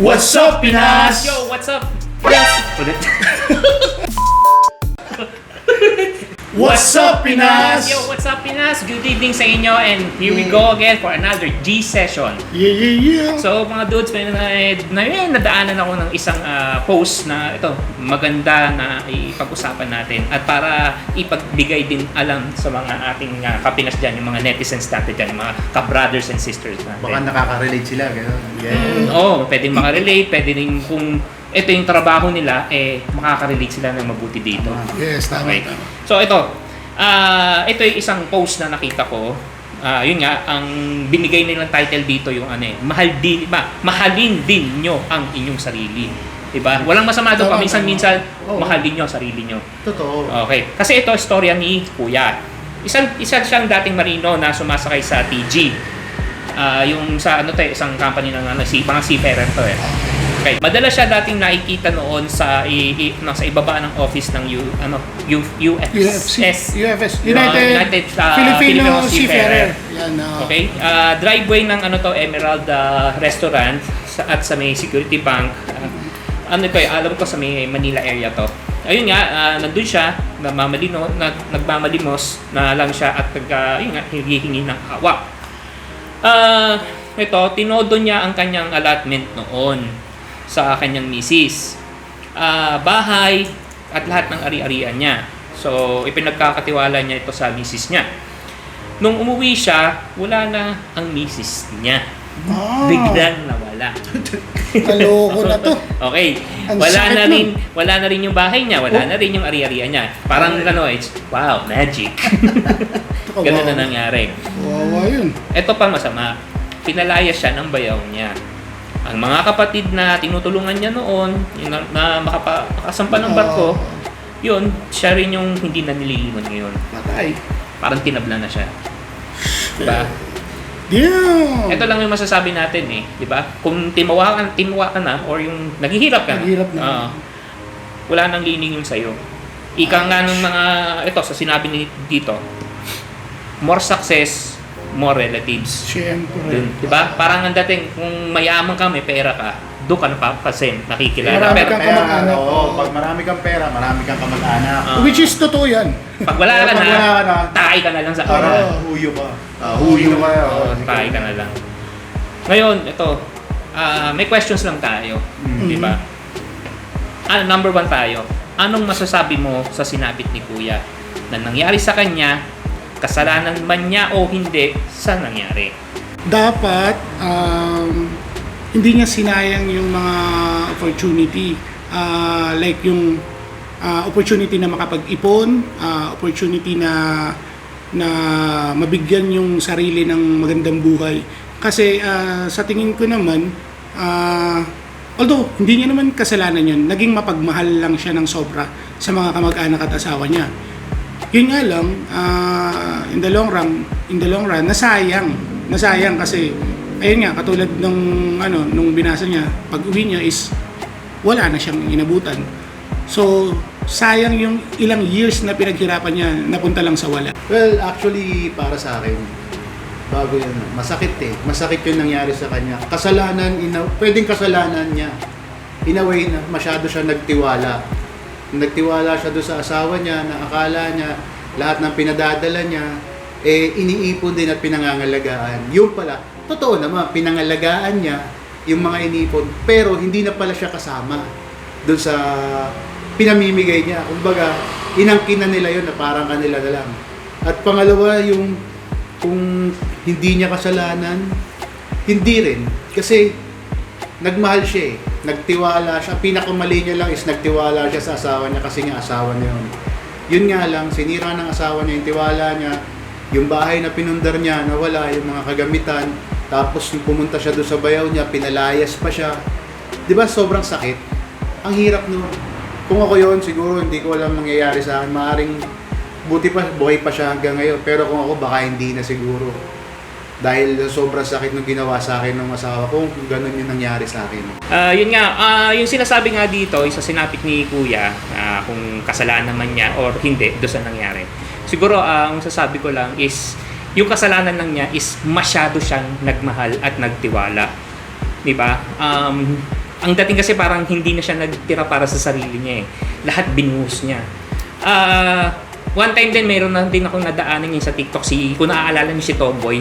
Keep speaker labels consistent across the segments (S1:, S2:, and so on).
S1: What's up, Pinas?
S2: Yo, what's up? Yes. Ulit.
S1: What's up, Pinas?
S2: Yo, what's up, Pinas? Good evening sa inyo and here we go again for another G session.
S1: Yeah.
S2: So mga dudes, nadaanan ako ng isang post na ito, maganda na ipag-usapan natin at para ipagbigay din alam sa mga ating kapinas dyan, yung mga netizens natin dyan, yung mga ka-brothers and sisters natin.
S1: Baka nakaka-relate sila, gano'n. Yeah.
S2: Oo, pwedeng makarelate, pwede din kung ito yung trabaho nila, makaka-relate sila ng mabuti dito.
S1: Yes, tama.
S2: Okay. So ito yung isang post na nakita ko. Yun nga, ang binigay nilang title dito yung mahalin din nyo ang inyong sarili. Diba? Walang masama doon, paminsan-minsan mahalin nyo ang sarili nyo.
S1: Totoo.
S2: Okay. Kasi ito istorya ni Kuya. Isa siyang dating marino na sumasakay sa TG. Yung sa isang company ng mga seafarer to eh. Okay. Madalas siya dating nakikita noon sa ibaba ng office ng UFS. United
S1: Filipino Seafarer. Yan,
S2: Okay. Driveway ng Emerald Restaurant at sa may Security Bank. Alam ko sa may Manila area to. Ayun nga, nandun siya, nagmamalimos na lang siya at hihingi ng hawak. Tinodo niya ang kanyang allotment noon sa kanyang misis. Bahay at lahat ng ari-arian niya. So, ipinagkakatiwala niya ito sa misis niya. Nung umuwi siya, wala na ang misis niya. Biglang nawala.
S1: Kaloko na to.
S2: Okay. Wala na rin yung bahay niya, wala na rin yung ari-arian niya. Parang wow, magic. Ganun na nangyari.
S1: Wawa yun.
S2: Ito pa masama. Pinalayas siya ng bayaw niya. Ang mga kapatid na tinutulungan niya noon, na makasampa ng barko, yun, siya rin yung hindi na nililingon ngayon.
S1: Patay.
S2: Parang tinabla na siya. Diba?
S1: Yeah.
S2: Ito lang yung masasabi natin diba? Kung timawa ka na, or yung naghihirap ka na, wala nang lining yung sa'yo. Ika nga ng mga, sa sinabi dito, more success, more relatives.
S1: Siyempre.
S2: Diba? Parang ang dating, kung mayaman ka, may pera ka, doon ka na pa kasi nakikilala.
S1: Marami kang kamag-anak.
S3: Pag marami kang pera, marami kang kamag-anak.
S1: Which is totoo yan.
S2: Pag wala ka na, tayo ka na lang sa
S3: Huyo ka. Huyo ka.
S2: Tayo ka na lang. Ngayon, ito, may questions lang tayo. Diba? Number 1 tayo. Anong masasabi mo sa sinabit ni Kuya na nangyari sa kanya, kasalanan man niya o hindi, sa nangyari?
S1: Dapat, hindi niya sinayang yung mga opportunity. Like yung opportunity na makapag-ipon, opportunity na mabigyan yung sarili ng magandang buhay. Kasi sa tingin ko naman, although hindi niya naman kasalanan yun, naging mapagmahal lang siya ng sobra sa mga kamag-anak at asawa niya. Yun nga lang, in the long run, nasayang kasi ayun nga, katulad nung binasa niya, pag-uwi niya is wala na siyang inabutan. So, sayang yung ilang years na pinaghirapan niya, napunta lang sa wala.
S3: Well, actually, para sa akin, bago yun, masakit Masakit yung nangyari sa kanya. Pwedeng kasalanan niya. In a way na masyado siya nagtiwala. Nagtiwala siya doon sa asawa niya na akala niya lahat ng pinadadala niya iniipon din at pinangangalagaan. Yung pala, totoo naman, pinangalagaan niya yung mga iniipon, pero hindi na pala siya kasama doon sa pinamimigay niya. Kumbaga, inangkin na nila yun na parang kanila na lang. At pangalawa, yung kung hindi niya kasalanan, hindi rin. Kasi nagmahal siya nagtiwala siya. Pinakamali niya lang is nagtiwala siya sa asawa niya kasi nga asawa niya yun. Yun nga lang, sinira ng asawa niya yung tiwala niya. Yung bahay na pinundar niya, nawala yung mga kagamitan. Tapos nung pumunta siya doon sa bayaw niya, pinalayas pa siya. Di ba sobrang sakit? Ang hirap nun. Kung ako yun, siguro hindi ko alam mangyayari sa akin. Maaring buhay pa siya hanggang ngayon. Pero kung ako, baka hindi na siguro. Dahil sobrang sakit nung ginawa sa akin ng asawa ko, kung ganun yung nangyari sa akin.
S2: Yun nga, yung sinasabi nga dito, sa sinapit ni Kuya, kung kasalanan man niya or hindi, doon sa nangyari. Siguro, ang sasabi ko lang is, yung kasalanan lang niya is masyado siyang nagmahal at nagtiwala. Di ba? ang dating kasi parang hindi na siya nagtira para sa sarili niya eh. Lahat binuhos niya. One time din, mayroon na din akong nadaanan niya sa TikTok, kung naaalala niyo si Tomboy.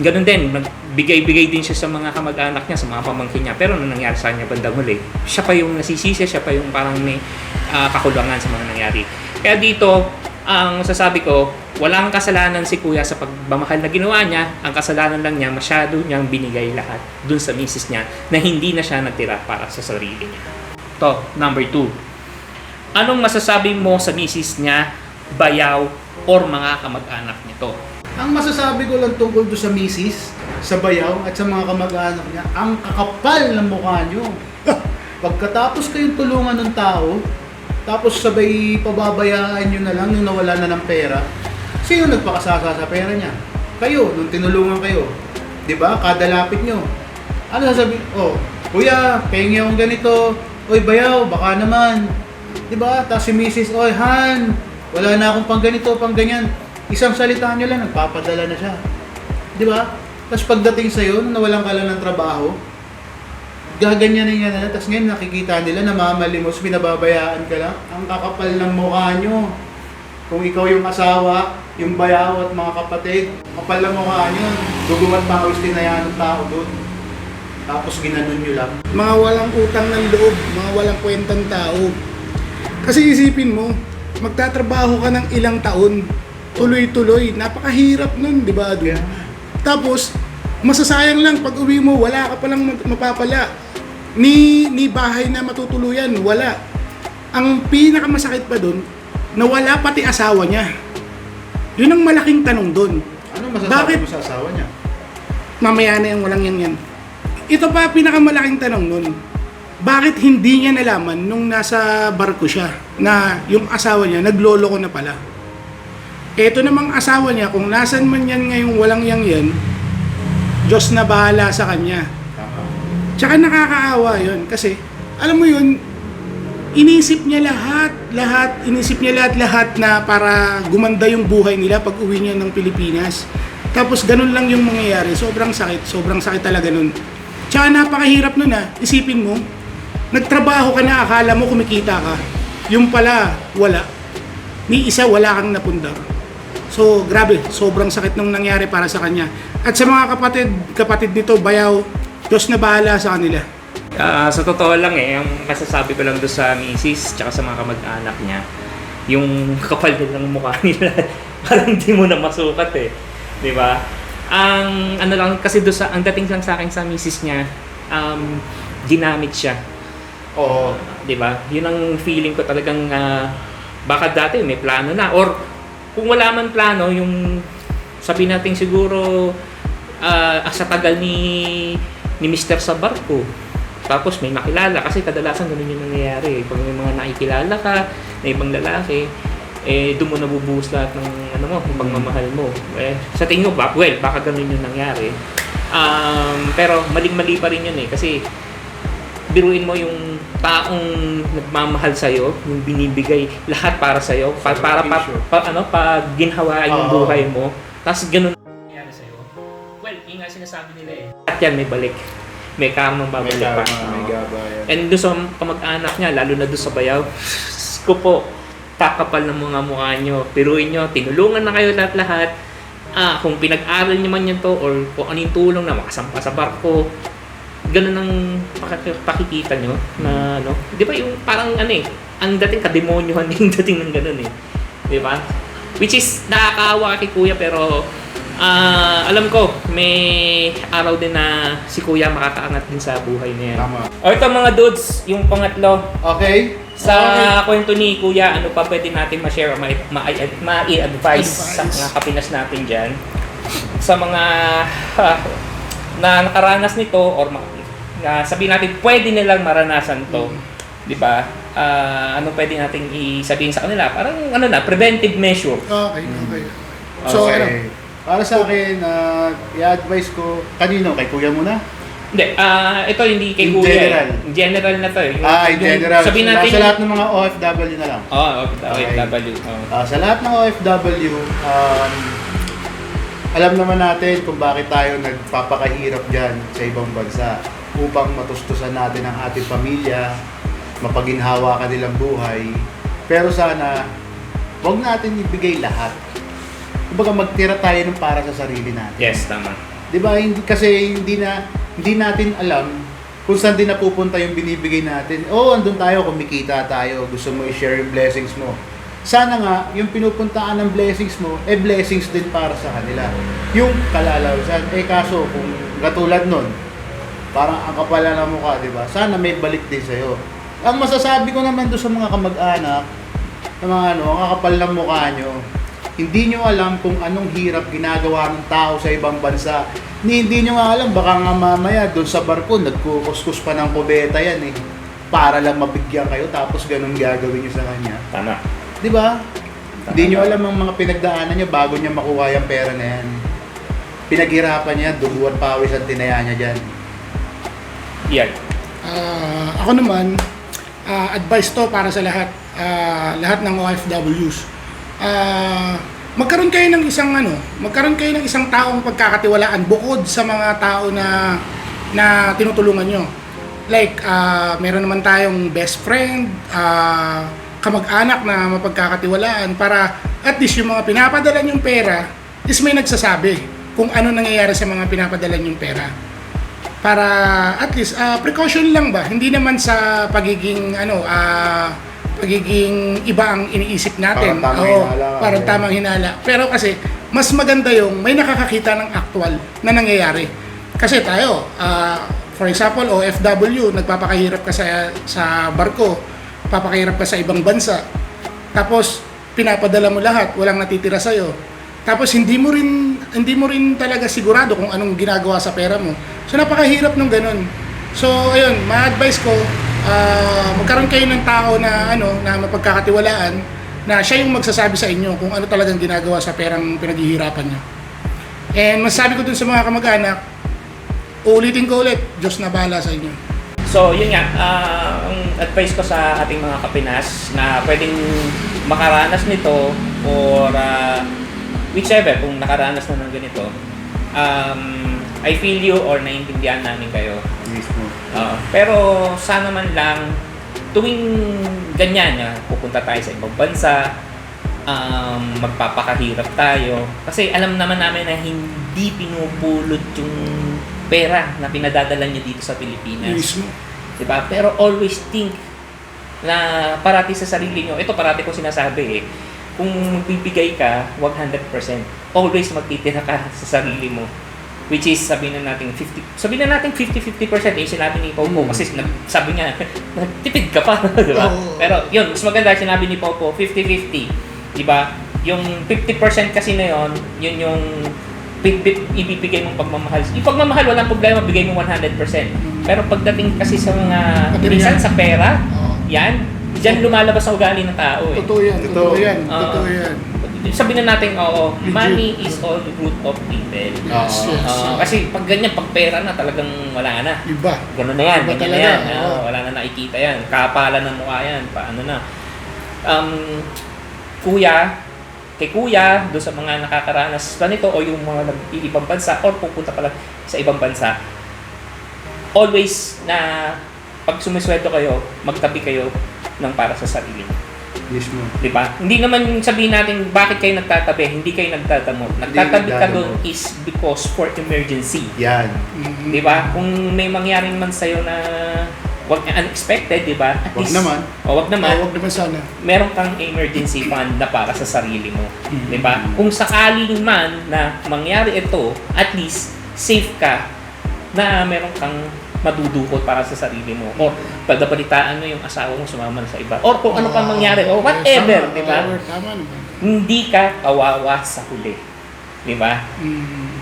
S2: Ganun din, nagbigay-bigay din siya sa mga kamag-anak niya, sa mga pamangkin niya. Pero ano nangyari sa kanya bandang huli? Siya pa yung nasisisi, siya pa yung parang may kakulangan sa mga nangyari. Kaya dito, ang masasabi ko, walang kasalanan si kuya sa pagmamahal na ginawa niya. Ang kasalanan lang niya, masyado niyang binigay lahat dun sa misis niya na hindi na siya nagtira para sa sarili niya. To, number 2. Anong masasabi mo sa misis niya, bayaw, or mga kamag-anak nito?
S3: Ang masasabi ko lang tungkol doon sa misis, sa bayaw, at sa mga kamag-anak niya, ang kakapal ng mukha nyo. Pagkatapos kayong tulungan ng tao, tapos sabay pababayaan nyo na lang nung nawala na ng pera, sino nagpakasasa sa pera niya? Kayo, nung tinulungan kayo. Di ba? Kada lapit nyo. Ano sasabihin? Oh, kuya, pengi akong ganito. Oy, bayaw, baka naman. Di ba? Tapos si misis, oy, Han, wala na akong pang ganito, pang ganyan. Isang salita nyo lang, nagpapadala na siya. Di ba? Tapos pagdating sa'yo, nung nawalan ka lang ng trabaho, gaganyanin niya na, tapos ngayon nakikita nila, namamalimos, binababayaan ka lang. Ang kakapal ng mukha nyo. Kung ikaw yung asawa, yung bayaw at mga kapatid, kapal ng mukha nyo, dugumat pawis din na yan ng tao doon. Tapos ginanon nyo lang.
S1: Mga walang utang ng loob, mga walang kwentang tao. Kasi isipin mo, magtatrabaho ka ng ilang taon, tuloy-tuloy, napakahirap nun, di ba?
S3: Yeah.
S1: Tapos, masasayang lang pag uwi mo, wala ka palang mapapala. Ni bahay na matutuluyan, wala. Ang pinakamasakit pa dun, nawala pati asawa niya. Yun ang malaking tanong dun.
S3: Ano masasabi mo sa asawa niya?
S1: Mamaya na yung walang yan. Ito pa pinakamalaking tanong nun. Bakit hindi niya nalaman nung nasa barko siya na yung asawa niya nagloloko na pala? Ito namang asawa niya, kung nasan man yan ngayong walang yan, Diyos na bahala sa kanya. Tsaka nakakaawa yun kasi, alam mo yun, inisip niya inisip niya lahat na para gumanda yung buhay nila pag uwi niya ng Pilipinas. Tapos ganun lang yung mangyayari, sobrang sakit talaga nun. Tsaka napakahirap nun isipin mo, nagtrabaho ka na, akala mo kumikita ka, yung pala, wala. Ni isa, wala kang napundar. So, grabe, sobrang sakit nung nangyari para sa kanya. At sa mga kapatid nito, bayaw, Diyos na bahala sa kanila.
S2: Sa totoo lang ang masasabi ko lang doon sa misis tsaka sa mga kamag-anak niya, yung kapal din ng mukha nila, parang hindi mo na masukat di ba? Ang ano lang kasi doon ang dating lang sa akin sa misis niya, ginamit siya.
S3: Oo.
S2: Di ba? Yun ang feeling ko talagang baka dati may plano na, or kung wala man plano, yung sabihin natin siguro sa tagal ni Mr. sa barko, tapos may makilala, kasi kadalasan ganun yung nangyayari. Pag may mga nakikilala ka na ibang lalaki, doon mo nabubuhos lahat ng yung pagmamahal mo. Sa tingin ko baka ganun yung nangyari. Pero maling-mali pa rin yun kasi biruin mo yung taong nagmamahal sa'yo, yung binibigay lahat para sa'yo, para ginhawaan yung buhay mo, tapos ganun nangyari sa'yo. Well, yung nga sinasabi nila lahat yan may balik. May karmang babalik pa.
S3: May gabayan.
S2: And doon sa kamag-anak niya, lalo na doon sa bayaw, ko po, kakapal ng mga mukha nyo. Piruin nyo, tinulungan na kayo lahat-lahat. Kung pinag-aral nyo man yan to, or kung anong tulong na makasampa sa barko, ganun ang pakikita nyo na di ba yung parang ang dating kademonyohan yung dating ng ganun di ba? Which is nakakaawa kay kuya, pero alam ko may araw din na si kuya makakaangat din sa buhay niya.
S3: Tama.
S2: O ito mga dudes, yung pangatlo.
S3: Okay?
S2: Sa kwento ni kuya, ano pa pwede natin ma-share o ma-i-advise sa mga kapinas natin dyan? Sa mga na nakaranas nito, or sabihin natin pwede nilang maranasan to, di ba? Ano pwede nating isabihin sa kanila? Parang preventive measure.
S1: Okay. So,
S3: Okay. Para sa akin, i-advise ko, kanino? Kay kuya muna?
S2: Hindi, ito hindi kay
S3: In
S2: kuya.
S3: general.
S2: In general na to
S3: In general.
S2: Sabihin natin
S3: Sa lahat ng mga OFW na lang.
S2: OFW.
S3: Sa lahat ng OFW, alam naman natin kung bakit tayo nagpapakahirap dyan sa ibang bansa. upang matustusan natin ang ating pamilya, mapaginhawa kanilang buhay. Pero sana, huwag natin ibigay lahat. Kumbaga magtira tayo ng para sa sarili natin.
S2: Yes, tama.
S3: 'Di ba? Kasi hindi natin alam kung saan din napupunta yung binibigay natin. Andun tayo, kumikita tayo, gusto mo i-share yung blessings mo. Sana nga, yung pinupuntaan ng blessings mo, blessings din para sa kanila. Yung kalalawsan, kaso kung katulad nun, parang ang kapala ng mukha, di ba? Sana may balik din sa'yo. Ang masasabi ko naman doon sa mga kamag-anak, ng mga ang kakapal ng mukha nyo, hindi nyo alam kung anong hirap ginagawa ng tao sa ibang bansa. Hindi nyo nga alam, baka nga mamaya doon sa barko, nagkukuskus pa ng kubeta yan para lang mabigyan kayo, tapos ganun gagawin nyo sa kanya.
S2: Tama.
S3: Di ba? Hindi nyo alam ang mga pinagdaanan niya bago niya makuha yung pera na yan. Pinaghirapan niya, dugo at pawis ang tinaya niya dyan.
S2: Yan.
S1: Ako naman, advice to para sa lahat ng OFWs. Magkaroon kayo ng isang taong pagkakatiwalaan bukod sa mga tao na tinutulungan nyo. Like, meron naman tayong best friend, kamag-anak na mapagkakatiwalaan para at least yung mga pinapadala yung pera is may nagsasabi kung ano nangyayari sa mga pinapadala yung pera. Para at least precaution lang ba? Hindi naman sa pagiging pagiging iba ang iniisip natin. Parang tamang hinala. Pero kasi mas maganda yung may nakakakita ng actual na nangyayari. Kasi tayo, for example, OFW, nagpapakahirap ka sa barko, papakahirap ka sa ibang bansa. Tapos pinapadala mo lahat, walang natitira sa'yo. Tapos hindi mo rin talaga sigurado kung anong ginagawa sa pera mo. So napakahirap nung ganun. So ayun, ma-advise ko, magkaroon kayo ng tao na mapagkakatiwalaan na siya yung magsasabi sa inyo kung ano talagang ginagawa sa perang pinaghihirapan niyo. And masasabi ko dun sa mga kamag-anak, uulitin ko ulit, Diyos na bahala sa inyo.
S2: So, yun nga, ang advice ko sa ating mga kapinas na pwedeng makaranas nito or whichever, kung nakaranas na ng ganito, I feel you or naiintindihan namin kayo.
S3: Mismo.
S2: Pero sana man lang, tuwing ganyan, pupunta tayo sa ibang bansa, magpapakahirap tayo. Kasi alam naman namin na hindi pinupulot yung pera na pinadadala niyo dito sa Pilipinas.
S1: Mismo.
S2: Diba? Pero always think na parati sa sarili nyo. Ito parati ko sinasabi kung magbibigay ka 100%, always magtitira ka sa sarili mo. Which is sabihin na natin 50% sinabi ni Popo kasi sabi niya nagtipid ka pa, di ba? Pero yun, mas maganda sinabi ni Popo 50-50, di ba? Yung 50% kasi na yun yung ibibigay mong pagmamahal. Yung pagmamahal, walang problema, bigay mo 100%. Pero pagdating kasi sa mga minsan sa pera, yan, diyan lumalabas ang ugali ng tao
S1: Totoo yan.
S2: Sabihin na natin, money is all the root of evil.
S1: Yes.
S2: Kasi pag ganyan, pag pera na, talagang wala na.
S1: Iba.
S2: Ganun na yan,
S1: Iba
S2: ganyan na
S1: talaga.
S2: yan. Wala na nakikita yan. Kapalan ng mukha yan. Paano na. Kay kuya, doon sa mga nakakaranas pa nito o yung mga nag-ibang bansa or pupunta pala sa ibang bansa, always na pag sumisweldo kayo, magtabi kayo ng para sa sarili.
S3: Mismo.
S2: Diba? Hindi naman sabihin natin bakit kayo nagtatabi, hindi kayo nagtatamot. Nagtatabi ka doon is because for emergency.
S3: Yan.
S2: Diba? Kung may mangyaring man sa'yo na unexpected, diba? At
S3: Wag
S2: least,
S3: naman.
S2: Wag naman.
S1: Huwag naman sana.
S2: Meron kang emergency fund na para sa sarili mo. Diba? Kung sakaling man na mangyari ito, at least safe ka na meron kang madudukot para sa sarili mo. O pagdabalitaan mo yung asawa mo sumama na sa iba. Or kung ano pang mangyari. O whatever. Diba?
S1: Tama naman.
S2: Hindi ka kawawa sa huli. Diba?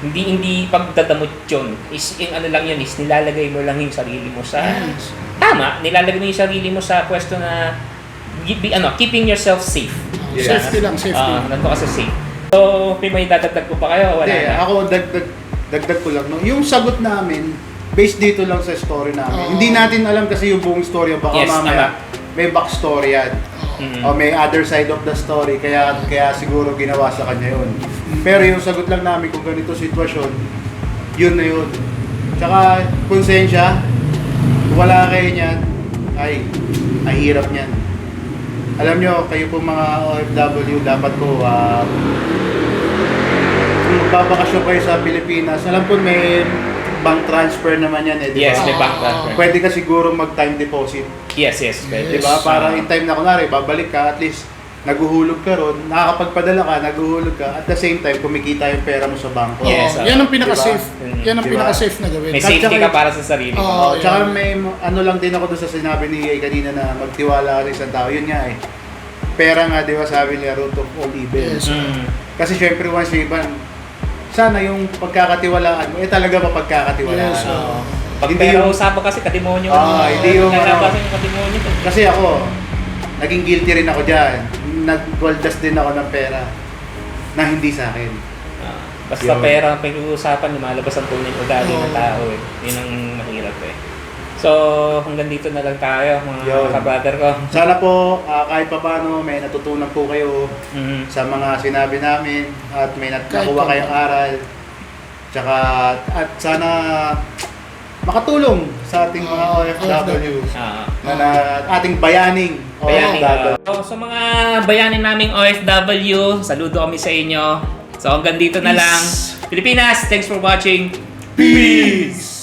S2: Hindi pagdadamot yun. Yung ano lang yan is nilalagay mo lang yung sarili mo sa...
S1: Yes.
S2: Tama, nilalagay mo yung sarili mo sa pwesto na keeping yourself safe.
S3: Yes.
S1: Safety lang, safety.
S2: Nandun ka sa safe. So, may dadagdag ko pa kayo? Wala
S3: Hindi,
S2: na.
S3: ako dagdag ko lang. No? Yung sagot namin, based dito lang sa story namin. Hindi natin alam kasi yung buong story. Baka
S2: Yes,
S3: mamaya may backstory yan. O may other side of the story. Kaya siguro ginawa sa kanya yun. Pero yung sagot lang namin kung ganito sitwasyon, yun na yun. Tsaka, konsensya, Kung wala kayo niyan, ay hirap niyan. Alam nyo, kayo po mga OFW, dapat po, kung magbabakasyon kayo sa Pilipinas, alam po may bank transfer naman yan eh, di ba?
S2: Yes, may bank transfer.
S3: Pwede ka siguro mag-time deposit,
S2: Yes, pwede.
S3: di ba? Para in time na kunwari, babalik ka, at least naguhulog ka ron, nakakapagpadala ka, naguhulog ka, at the same time, kumikita yung pera mo sa bangko.
S2: Yes,
S1: Yan ang pinaka-safe.
S2: Diba?
S1: Yan ang
S3: Diba?
S1: pinaka-safe na gawin.
S2: May safety ka para sa sarili mo.
S1: Oo.
S3: Oh, tsaka
S1: yan.
S3: may ano lang din ako doon sa sinabi ni EA kanina na magtiwala ka sa isang tao. Yun nga eh. Pera nga, di ba sabi niya, root of all evil.
S1: Yes.
S2: Mm.
S3: Kasi syempre once you iban, sana yung pagkakatiwalaan mo, talaga mapagkakatiwalaan.
S1: Yes, oo.
S2: Pag
S3: Hindi
S2: pera
S3: yung-
S2: usapan kasi katimonyo.
S3: Hindi yung
S2: Nalabasan yung katimonyo.
S3: Kasi ako, naging guilty rin ako dyan. Nagwaldas din ako ng pera na hindi sa akin.
S2: Basta
S3: Yun.
S2: pera ang pag-uusapan, lumalabas ang tunay ugali ng
S1: Oo.
S2: tao eh. Yun ang mahirap eh. So, hanggang dito na lang tayo mga
S3: Yun.
S2: kabrother ko.
S3: Sana po, kahit pa paano, may natutunan po kayo
S2: Mm.
S3: sa mga sinabi namin at may
S1: Kahit
S3: nakuha
S1: pa-
S3: kayong aral. Tsaka, at sana makatulong sa ating mga OFW
S2: Ah.
S3: na ating bayaning
S2: Bayaning.
S3: OFW.
S2: So, sa mga bayanin naming OFW, saludo kami sa inyo. So, hanggang dito na lang. Pilipinas, thanks for watching.
S3: Peace!